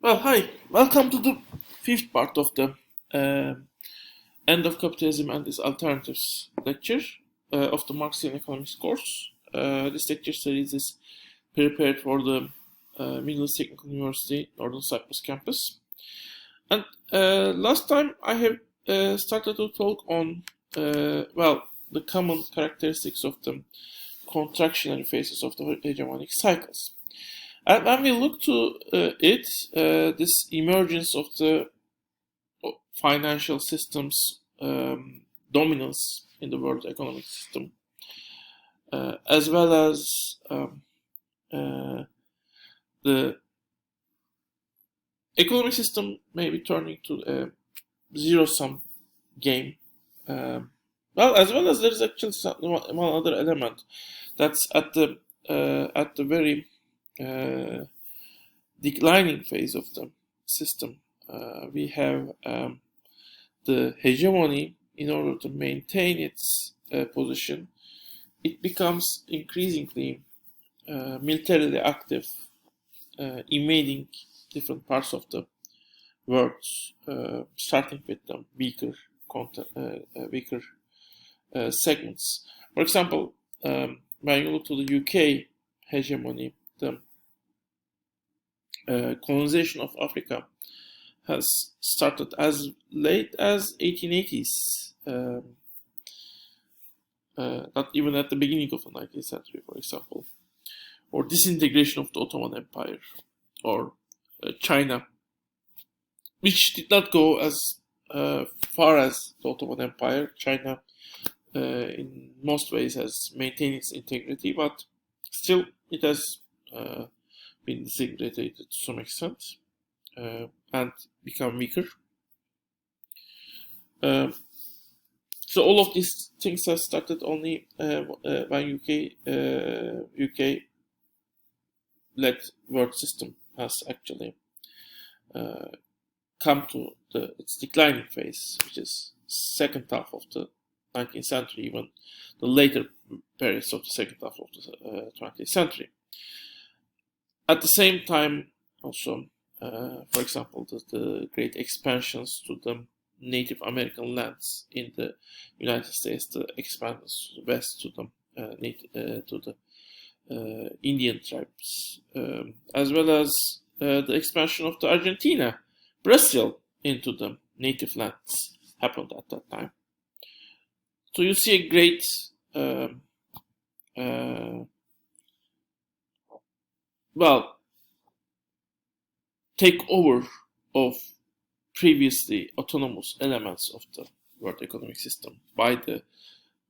Well, hi. Welcome to the fifth part of the uh, End of Capitalism and Its Alternatives lecture of the Marxian Economics course. This lecture series is prepared for the Middle East Technical University Northern Cyprus campus. And last time I have started to talk on, the common characteristics of the contractionary phases of the hegemonic cycles. And when we look to this emergence of the financial system's dominance in the world economic system, as well as uh, the economic system may be turning to a zero-sum game. As well as there is actually one other element that's at the very declining phase of the system. We have the hegemony. In order to maintain its position, it becomes increasingly militarily active, invading different parts of the world, starting with the weaker segments. For example, when you look to the UK hegemony, the colonization of Africa has started as late as 1880s, not even at the beginning of the 19th century, for example, or disintegration of the Ottoman Empire, or China, which did not go as far as the Ottoman Empire. China, in most ways, has maintained its integrity, but still it has been disintegrated to some extent and become weaker. So all of these things have started only when UK led world system has actually come to its declining phase, which is second half of the 19th century, even the later periods of the second half of the 20th century. At the same time, also, for example, the great expansions to the Native American lands in the United States, the expansions west to the Indian tribes, as well as the expansion of the Argentina, Brazil into the native lands happened at that time. So you see a great takeover of previously autonomous elements of the world economic system by the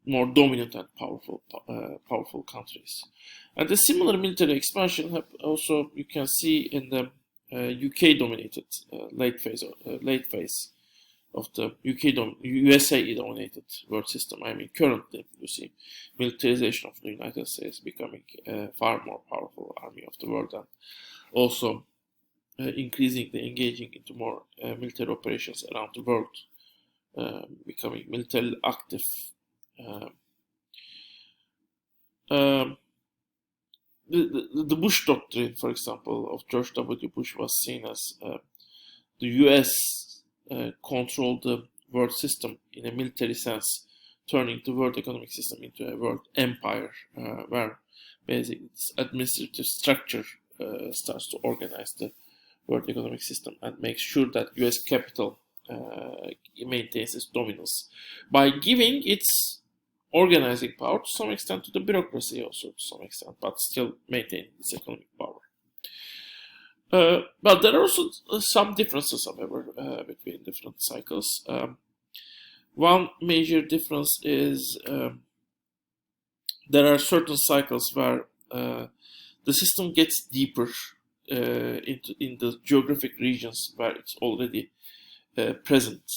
more dominant and powerful countries. And the similar military expansion also you can see in the UK-dominated late phase of the USA-dominated world system. I mean, currently you see militarization of the United States becoming a far more powerful army of the world, and also increasingly engaging into more military operations around the world, becoming militarily active. The Bush Doctrine, for example, of George W. Bush was seen as the U.S. Controlled the world system in a military sense, turning the world economic system into a world empire, where basically its administrative structure starts to organize the world economic system and makes sure that U.S. capital maintains its dominance by giving its organizing power to some extent to the bureaucracy, also to some extent, but still maintaining its economic power. But there are also some differences, however, between different cycles. One major difference is there are certain cycles where the system gets deeper in the geographic regions where it's already present.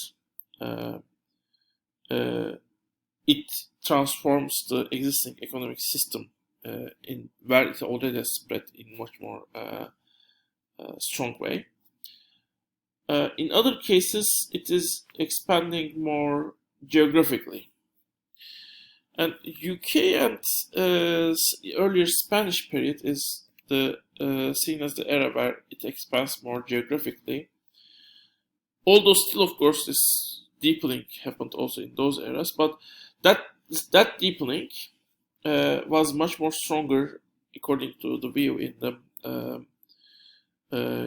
It transforms the existing economic system in where it already has spread in much more strong way. In other cases, it is expanding more geographically. And UK and earlier Spanish period is the seen as the era where it expands more geographically. Although still, of course, this deepening happened also in those eras, but that that deepening was much more stronger, according to the view in the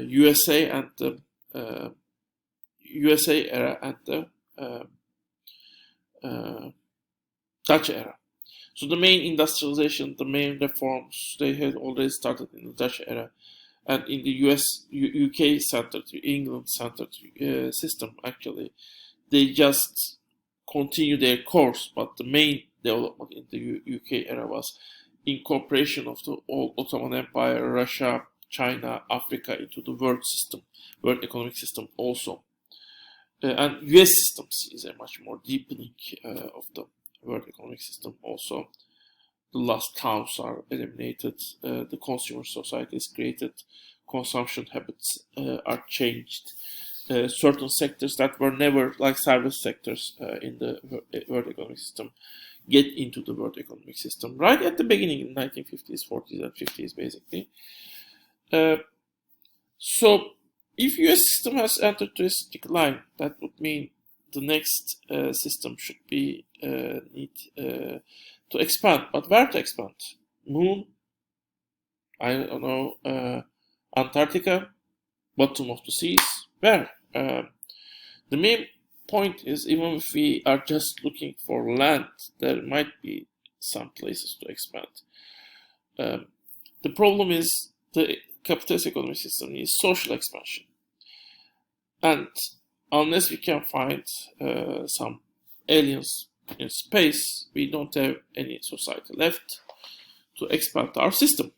USA and the USA era and the Dutch era. So the main industrialization, the main reforms, they had already started in the Dutch era, and in the UK centered, England centered system, actually, they just continue their course. But the main development in the UK era was incorporation of the old Ottoman Empire, Russia, China, Africa into the world economic system also. And US systems is a much more deepening of the world economic system also. The last cows are eliminated, the consumer society is created, consumption habits are changed. Certain sectors that were never like service sectors in the world economic system get into the world economic system right at the beginning in 1950s, 40s, and 50s, basically. So, if US system has entered this decline, that would mean the next system should be need to expand. But where to expand? Moon? I don't know. Antarctica? Bottom of the seas? Where? The main point is, even if we are just looking for land, there might be some places to expand. The problem is the capitalist economic system needs social expansion. And unless we can find some aliens in space, we don't have any society left to expand our system.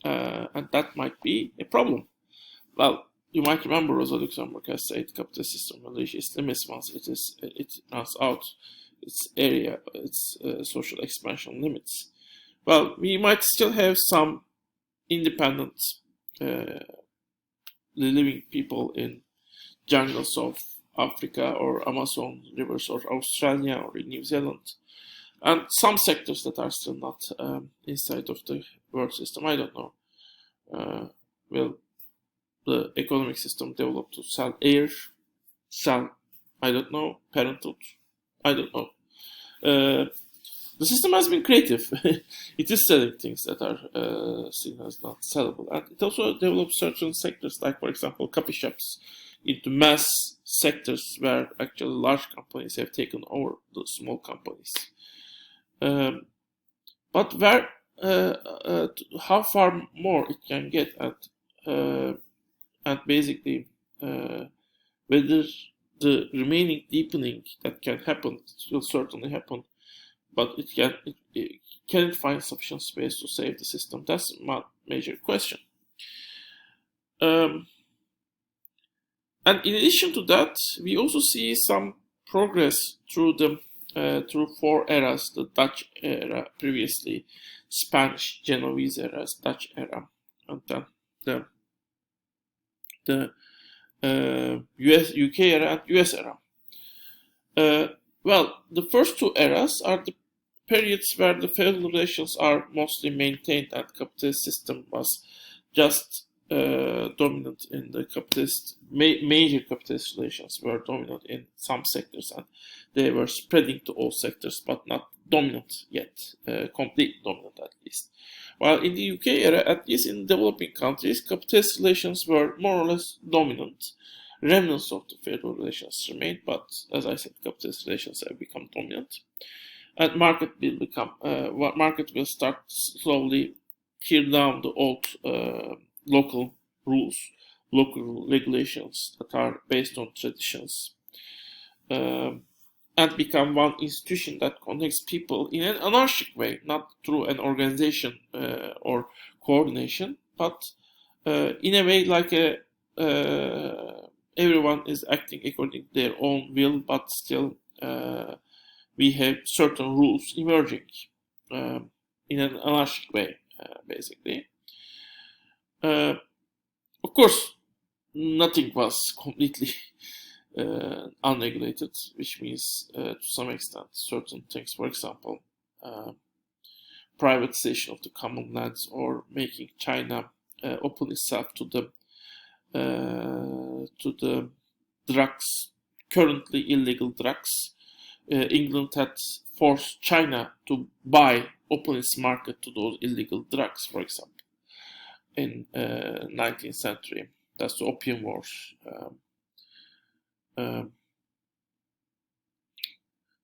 And that might be a problem. Well, you might remember Rosa Luxemburg has said capitalist system will reach its limits once it runs out its area, its social expansion limits. Well, we might still have some independent living people in jungles of Africa or Amazon rivers or Australia or in New Zealand, and some sectors that are still not inside of the world system. I don't know. Will the economic system develop to sell air, sell, I don't know, parenthood? I don't know. The system has been creative. It is selling things that are seen as not sellable. And it also develops certain sectors, like, for example, coffee shops, into mass sectors where actually large companies have taken over the small companies. But where, how far more it can get at, and basically whether the remaining deepening that can happen will certainly happen, but it can't find sufficient space to save the system. That's my major question. And in addition to that, we also see some progress through through four eras: the Dutch era, previously Spanish Genoese era, Dutch era, and then the UK era and US era. Well, the first two eras are the periods where the feudal relations are mostly maintained and capitalist system was just dominant in the capitalist, major capitalist relations were dominant in some sectors, and they were spreading to all sectors, but not dominant yet, completely dominant at least. While in the UK era, at least in developing countries, capitalist relations were more or less dominant. Remnants of the feudal relations remained, but as I said, capitalist relations have become dominant, and market will start slowly kill down the old local rules, local regulations that are based on traditions, and become one institution that connects people in an anarchic way, not through an organization or coordination, but in a way like everyone is acting according to their own will, but still we have certain rules emerging in an anarchic way, basically. Of course, nothing was completely unregulated, which means to some extent certain things, for example, privatization of the common lands or making China open itself to the drugs, currently illegal drugs. England had forced China to open its market to those illegal drugs, for example, in 19th century. That's the Opium Wars.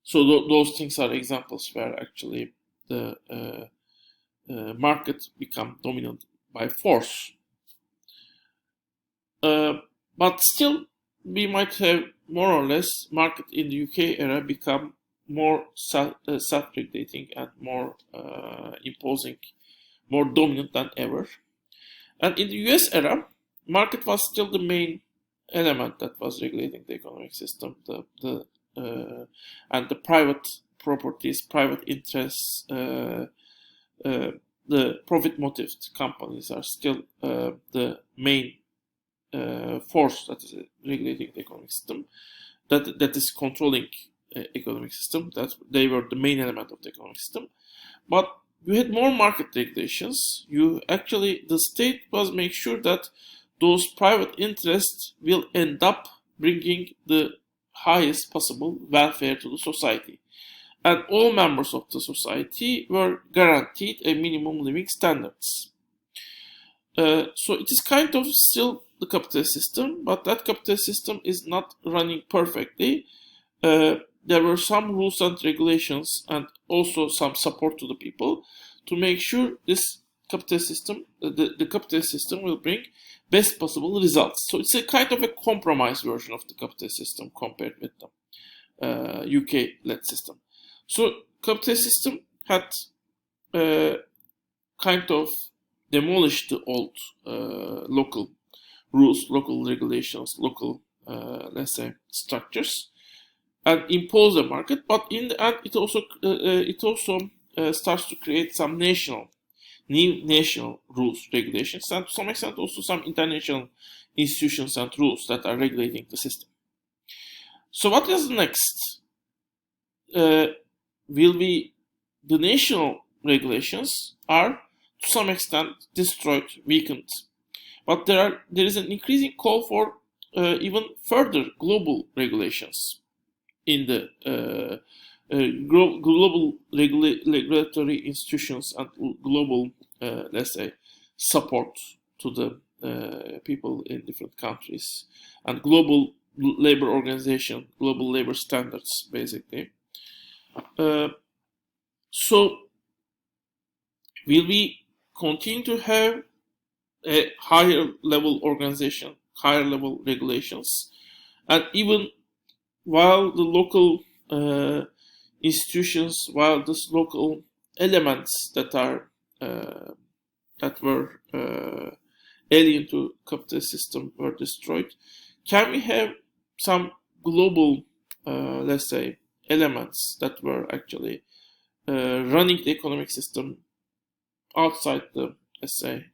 So those things are examples where actually the market become dominant by force. But still, we might have more or less market in the UK era become more self-regulating and more imposing, more dominant than ever. And in the US era, market was still the main element that was regulating the economic system. And the private properties, private interests, the profit-motivated companies are still the main force that is regulating the economic system, that is controlling economic system. That they were the main element of the economic system. But you had more market regulations. The state was make sure that those private interests will end up bringing the highest possible welfare to the society. And all members of the society were guaranteed a minimum living standards. So it is kind of still the capitalist system, but that capitalist system is not running perfectly. There were some rules and regulations and also some support to the people to make sure this capitalist system, the capitalist system will bring best possible results. So it's a kind of a compromise version of the capitalist system compared with the UK-led system. So capitalist system had kind of demolished the old local rules, local regulations, local, let's say, structures, and impose a market. But in the end, it also starts to create some new national rules, regulations, and to some extent also some international institutions and rules that are regulating the system. So what is next? The national regulations are to some extent destroyed, weakened, but there is an increasing call for even further global regulations in the global regulatory institutions and global, let's say, support to the people in different countries, and global labor organization, global labor standards, basically. So, will we continue to have a higher level organization, higher level regulations, and even while the local institutions, while these local elements that were alien to capitalist system were destroyed, can we have some global, let's say, elements that were actually running the economic system outside the, let's say,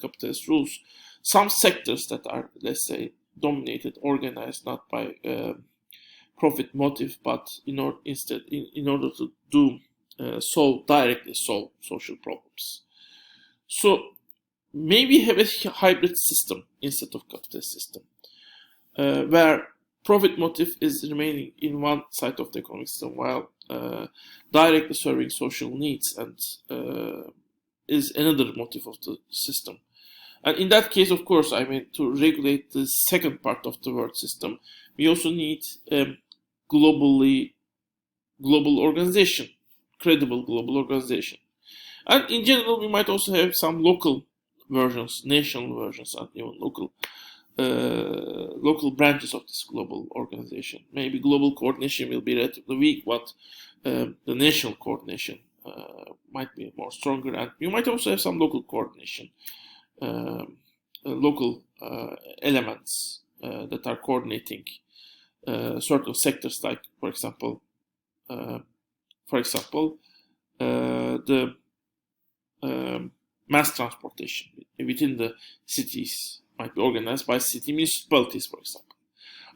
capitalist rules? Some sectors that are, let's say, dominated, organized not by profit motive, but in order to directly solve social problems. So maybe have a hybrid system instead of capitalist system, where profit motive is remaining in one side of the economic system, while directly serving social needs and is another motive of the system. And in that case, of course, I mean, to regulate the second part of the world system, we also need global organization, credible global organization. And in general, we might also have some local versions, national versions, and even local branches of this global organization. Maybe global coordination will be relatively weak, but the national coordination might be more stronger, and you might also have some local coordination, local elements that are coordinating certain sectors, like, for example, the mass transportation within the cities might be organized by city municipalities, for example.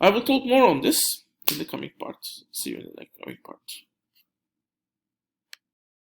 I will talk more on this in the coming part. See you in the coming part.